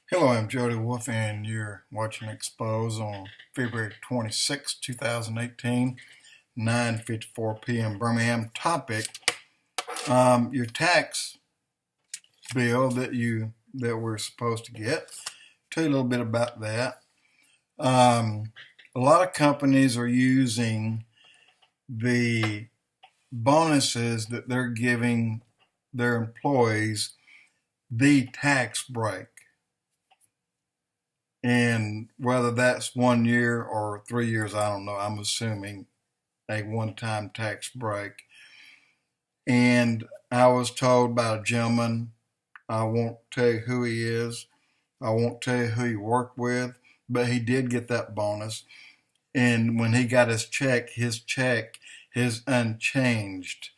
Hello, I'm Jody Wolf, and you're watching Expoz on February 26, 2018, 9:54 p.m. Birmingham. Topic: your tax bill that we're supposed to get. Tell you a little bit about that. A lot of companies are using the bonuses that they're giving their employees the tax break. And whether that's 1 year or 3 years, I don't know. I'm assuming a one-time tax break. And I was told by a gentleman, I won't tell you who he is, I won't tell you who he worked with, but he did get that bonus. And when he got his check is unchanged.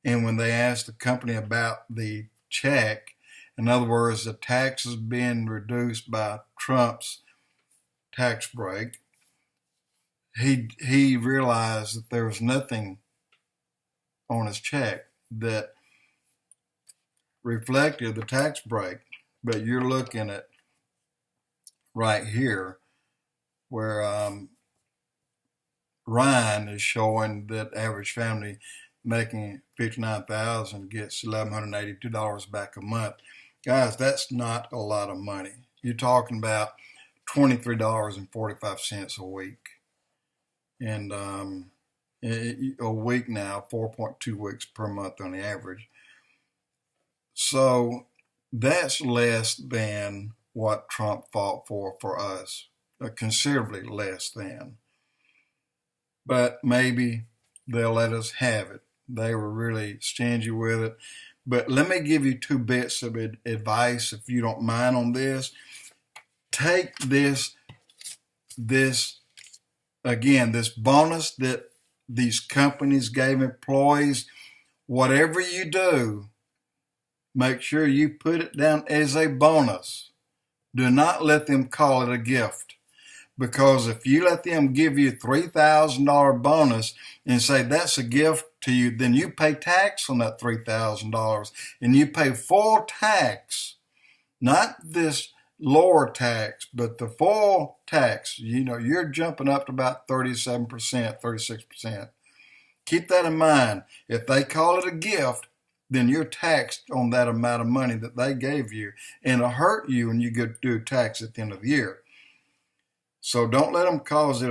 And when they asked the company about the check, in other words, the taxes being reduced by Trump's tax break, he realized that there was nothing on his check that reflected the tax break. But you're looking at right here where Ryan is showing that average family making $59,000 gets $1,182 back a month. Guys, that's not a lot of money. You're talking about $23.45 a week. And a week now, 4.2 weeks per month on the average. So that's less than what Trump fought for us, considerably less than. But maybe they'll let us have it. They were really stingy with it. But let me give you two bits of advice, if you don't mind, on this. Take this bonus that these companies gave employees. Whatever you do, make sure you put it down as a bonus. Do not let them call it a gift. Because if you let them give you a $3,000 bonus and say that's a gift to you, then you pay tax on that $3,000 and you pay full tax, not this lower tax, but the full tax. You're jumping up to about 37%, 36%. Keep that in mind. If they call it a gift, then you're taxed on that amount of money that they gave you, and it'll hurt you when you go do tax at the end of the year. So don't let them call it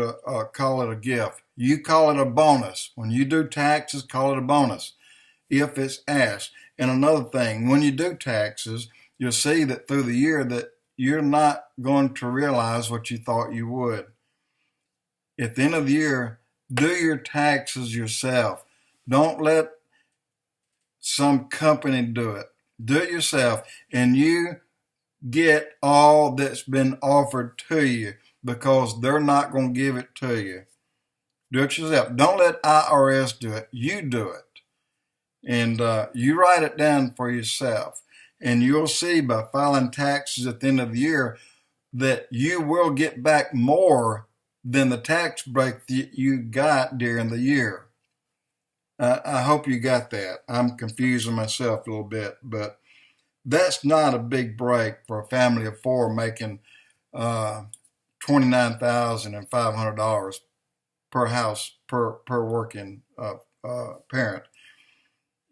a gift. You call it a bonus. When you do taxes, call it a bonus if it's asked. And another thing, when you do taxes, you'll see that through the year that you're not going to realize what you thought you would. At the end of the year, do your taxes yourself. Don't let some company do it. Do it yourself, and you get all that's been offered to you, because they're not going to give it to you. Do it yourself. Don't let IRS do it. You do it. And you write it down for yourself. And you'll see by filing taxes at the end of the year that you will get back more than the tax break that you got during the year. I hope you got that. I'm confusing myself a little bit, but that's not a big break for a family of four making $29,500 per house per working parent.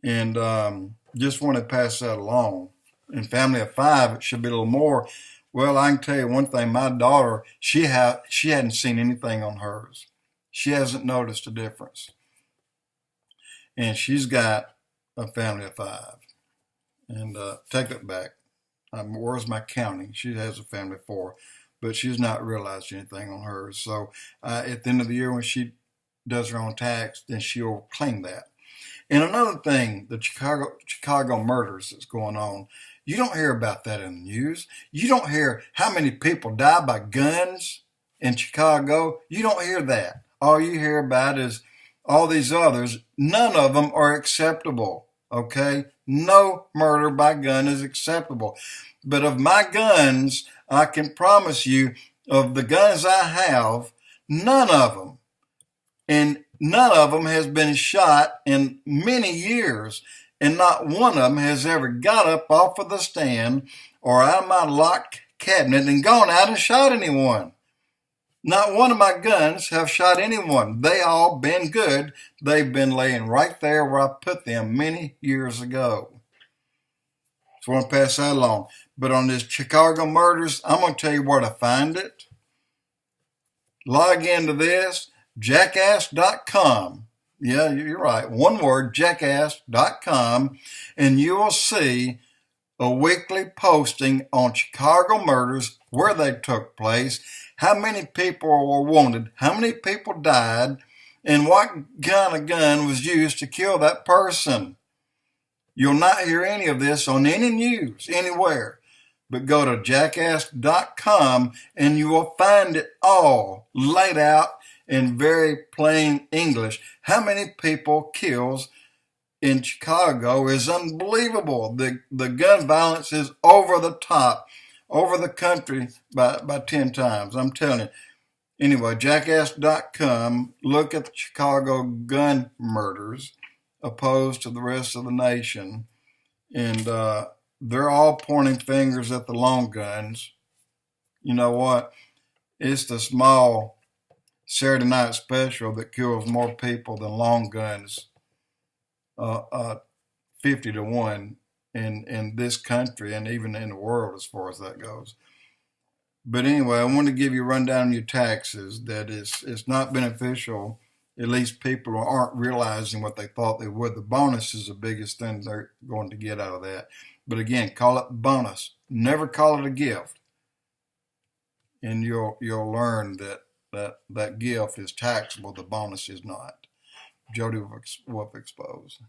And just want to pass that along. In family of five, it should be a little more. Well, I can tell you one thing. My daughter, she hadn't seen anything on hers. She hasn't noticed a difference. And she's got a family of five. And take that back. Where's my counting? She has a family of four, but she's not realized anything on hers. So at the end of the year, when she does her own tax, then she'll claim that. And another thing, the Chicago murders that's going on, you don't hear about that in the news. You don't hear how many people die by guns in Chicago. You don't hear that. All you hear about is all these others. None of them are acceptable, okay? No murder by gun is acceptable. But of my guns, I can promise you, of the guns I have, none of them, and none of them has been shot in many years, and not one of them has ever got up off of the stand or out of my locked cabinet and gone out and shot anyone. Not one of my guns have shot anyone. They all been good. They've been laying right there where I put them many years ago. Just want to pass that along. But on this Chicago murders, I'm going to tell you where to find it. Log into this, jackass.com. Yeah, you're right. One word, jackass.com. And you will see a weekly posting on Chicago murders, where they took place, how many people were wounded, how many people died, and what kind of gun was used to kill that person. You'll not hear any of this on any news anywhere, but go to jackass.com and you will find it all laid out in very plain English. How many people kills in Chicago is unbelievable. The gun violence is over the top, over the country by 10 times. I'm telling you. Anyway, jackass.com, look at the Chicago gun murders opposed to the rest of the nation. And they're all pointing fingers at the long guns. You know what? It's the small Saturday night special that kills more people than long guns. 50 to 1 in this country and even in the world as far as that goes. But anyway, I want to give you a rundown on your taxes. That it's not beneficial. At least people aren't realizing what they thought they would. The bonus is the biggest thing they're going to get out of that. But again, call it bonus. Never call it a gift. And you'll learn that gift is taxable. The bonus is not. Jody with Expoz.